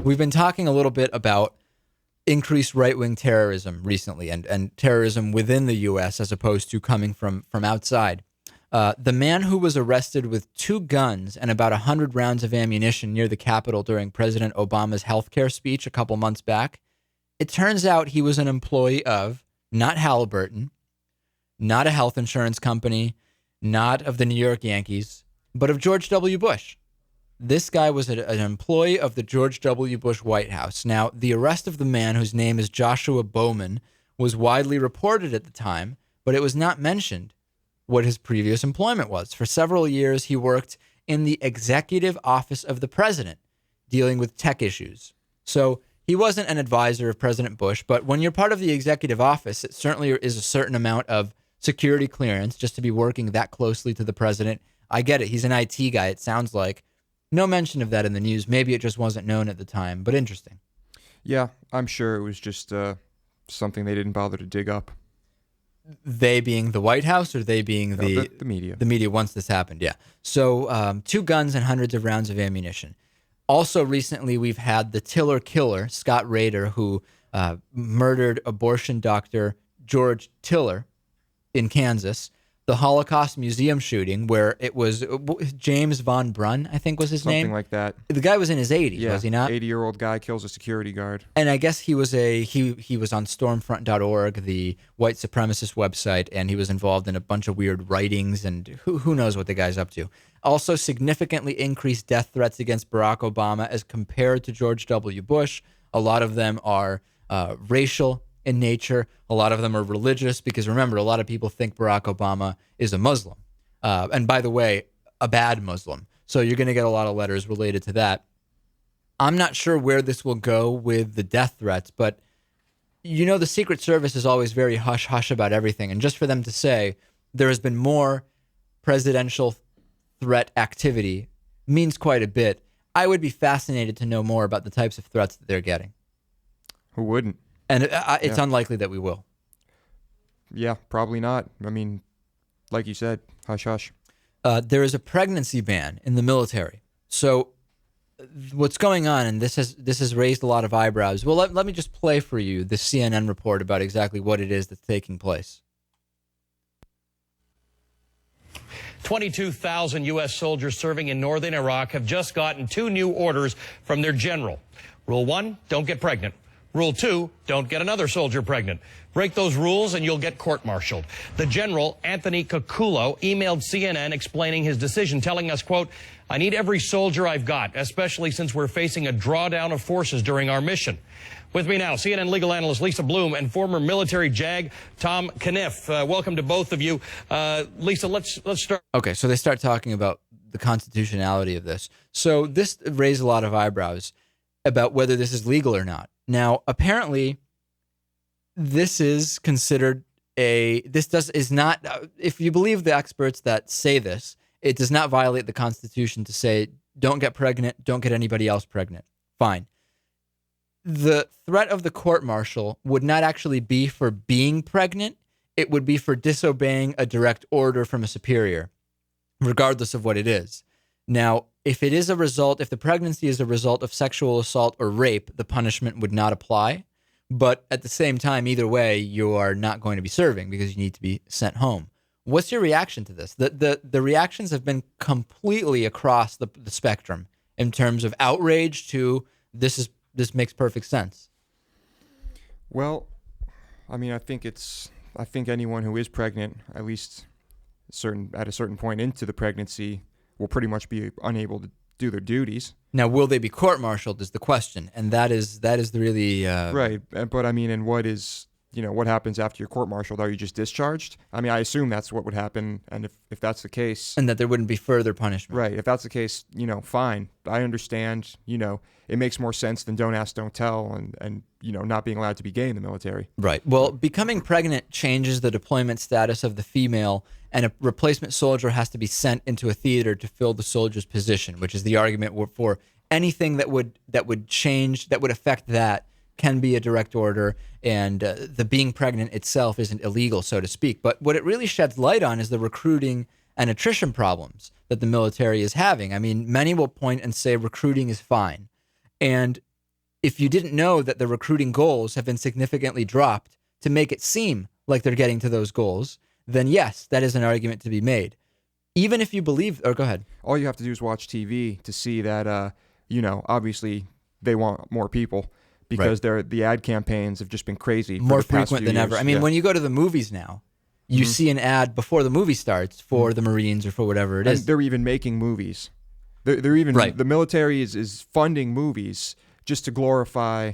We've been talking a little bit about increased right-wing terrorism recently and terrorism within the U.S. as opposed to coming from outside. The man who was arrested with 2 guns and about 100 rounds of ammunition near the Capitol during President Obama's healthcare speech a couple months back, it turns out he was an employee of not Halliburton, not a health insurance company, not of the New York Yankees, but of George W. Bush. This guy was an employee of the George W. Bush White House. Now, the arrest of the man, whose name is Joshua Bowman, was widely reported at the time, but it was not mentioned what his previous employment was. For several years, he worked in the executive office of the president, dealing with tech issues. So he wasn't an advisor of President Bush, but when you're part of the executive office, it certainly is a certain amount of security clearance just to be working that closely to the president. I get it. He's an IT guy, it sounds like. No mention of that in the news. Maybe it just wasn't known at the time, but interesting. Yeah, I'm sure it was just something they didn't bother to dig up. They being the White House, or they being the media? The media once this happened, yeah. So 2 guns and hundreds of rounds of ammunition. Also recently, we've had the Tiller killer, Scott Rader, who murdered abortion doctor George Tiller in Kansas. The Holocaust Museum shooting, where it was James Von Brunn, I think was his name. Something like that. The guy was in his 80s, was he not? 80-year-old guy kills a security guard. And I guess he was on stormfront.org, the white supremacist website, and he was involved in a bunch of weird writings, and who knows what the guy's up to. Also significantly increased death threats against Barack Obama as compared to George W. Bush. A lot of them are racial in nature. A lot of them are religious, because remember, a lot of people think Barack Obama is a Muslim. And by the way, a bad Muslim. So you're going to get a lot of letters related to that. I'm not sure where this will go with the death threats, but you know, the Secret Service is always very hush-hush about everything. And just for them to say there has been more presidential threat activity means quite a bit. I would be fascinated to know more about the types of threats that they're getting. Who wouldn't? And it's unlikely that we will. Yeah, probably not. I mean, like you said, hush hush. There is a pregnancy ban in the military. So what's going on, and this has raised a lot of eyebrows. Well, let me just play for you the CNN report about exactly what it is that's taking place. 22,000 U.S. soldiers serving in northern Iraq have just gotten 2 new orders from their general. Rule 1, don't get pregnant. Rule 2, don't get another soldier pregnant. Break those rules and you'll get court-martialed. The general, Anthony Cocullo, emailed CNN explaining his decision, telling us, quote, I need every soldier I've got, especially since we're facing a drawdown of forces during our mission. With me now, CNN legal analyst Lisa Bloom and former military JAG Tom Caniff. Welcome to both of you. Lisa, let's start. Okay, so they start talking about the constitutionality of this. So this raised a lot of eyebrows about whether this is legal or not. Now, apparently, this is considered is not, if you believe the experts that say this, it does not violate the Constitution to say, don't get pregnant, don't get anybody else pregnant. Fine. The threat of the court-martial would not actually be for being pregnant. It would be for disobeying a direct order from a superior, regardless of what it is. Now, if the pregnancy is a result of sexual assault or rape, the punishment would not apply. But at the same time, either way, you are not going to be serving because you need to be sent home. What's your reaction to this? The reactions have been completely across the spectrum in terms of outrage to this makes perfect sense. Well, I mean, I think anyone who is pregnant, at least at a certain point into the pregnancy, will pretty much be unable to do their duties. Now, will they be court-martialed is the question, and that is the really right. But I mean, and what happens after you're court-martialed? Are you just discharged? I mean, I assume that's what would happen, and if that's the case, and that there wouldn't be further punishment. Right. If that's the case, fine. I understand. It makes more sense than don't ask, don't tell, and not being allowed to be gay in the military. Right. Well, becoming pregnant changes the deployment status of the female, and a replacement soldier has to be sent into a theater to fill the soldier's position, which is the argument for anything that would affect that can be a direct order, and the being pregnant itself isn't illegal, so to speak. But what it really sheds light on is the recruiting and attrition problems that the military is having. I mean, many will point and say recruiting is fine. And if you didn't know that the recruiting goals have been significantly dropped to make it seem like they're getting to those goals, then yes, that is an argument to be made. Even if you believe, or go ahead. All you have to do is watch TV to see that, obviously they want more people because the ad campaigns have just been crazy. More for the past frequent few than years. ever. I mean, when you go to the movies now, you see an ad before the movie starts for the Marines or for whatever it is. And they're even making movies. They're even the military is funding movies just to glorify,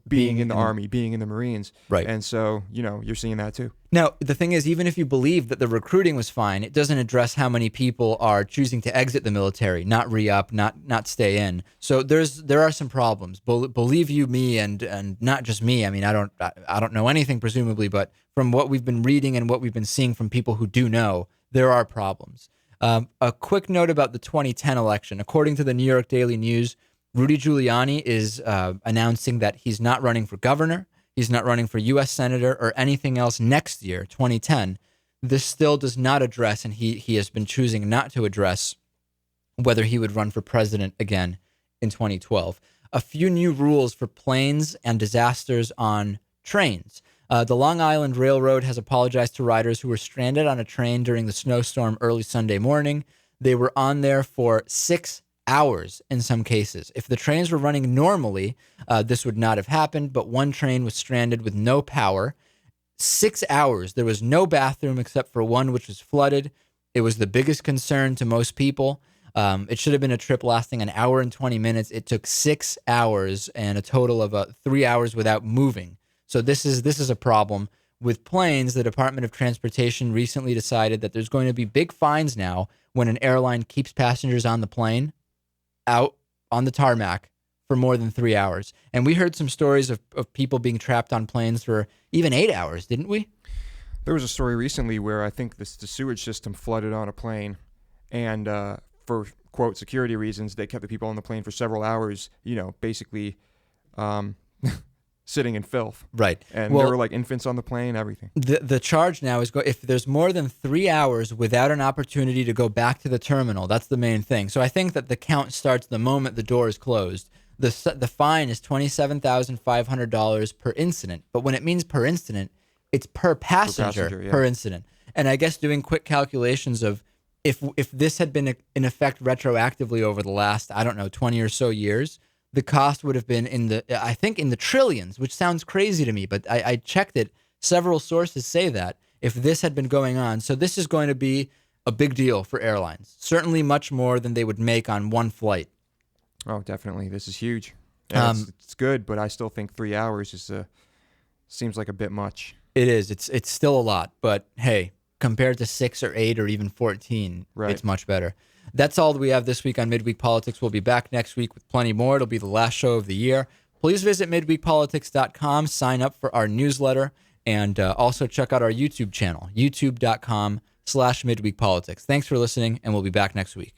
being in the Army, being in the Marines. Right. And so, you're seeing that too. Now, the thing is, even if you believe that the recruiting was fine, it doesn't address how many people are choosing to exit the military, not re-up, not stay in. So there are some problems. Believe you me, and not just me. I mean, I don't know anything presumably, but from what we've been reading and what we've been seeing from people who do know, there are problems. A quick note about the 2010 election. According to the New York Daily News, Rudy Giuliani is announcing that he's not running for governor. He's not running for U.S. Senator or anything else next year, 2010. This still does not address, and he has been choosing not to address, whether he would run for president again in 2012. A few new rules for planes and disasters on trains. The Long Island Railroad has apologized to riders who were stranded on a train during the snowstorm early Sunday morning. They were on there for 6 hours in some cases. If the trains were running normally, this would not have happened, but one train was stranded with no power. 6 hours. There was no bathroom except for one which was flooded. It was the biggest concern to most people. It should have been a trip lasting an hour and 20 minutes. It took 6 hours and a total of 3 hours without moving. So this is a problem. With planes, the Department of Transportation recently decided that there's going to be big fines now when an airline keeps passengers on the plane out on the tarmac for more than 3 hours. And we heard some stories of people being trapped on planes for even 8 hours, didn't we? There was a story recently where I think the sewage system flooded on a plane, and for, quote, security reasons, they kept the people on the plane for several hours, basically sitting in filth. Right. And there were like infants on the plane, everything. The charge now is if there's more than 3 hours without an opportunity to go back to the terminal, that's the main thing. So I think that the count starts the moment the door is closed. The fine is $27,500 per incident. But when it means per incident, it's per passenger, per incident. And I guess doing quick calculations of if this had been in effect retroactively over the last, 20 or so years, the cost would have been in the trillions, which sounds crazy to me, but I checked it. Several sources say that if this had been going on. So this is going to be a big deal for airlines, certainly much more than they would make on one flight. Oh, definitely. This is huge. It's good, but I still think 3 hours seems like a bit much. It is. It's still a lot, but hey, compared to 6 or 8 or even 14, It's much better. That's all that we have this week on Midweek Politics. We'll be back next week with plenty more. It'll be the last show of the year. Please visit midweekpolitics.com, sign up for our newsletter, and also check out our YouTube channel, youtube.com/midweekpolitics. Thanks for listening, and we'll be back next week.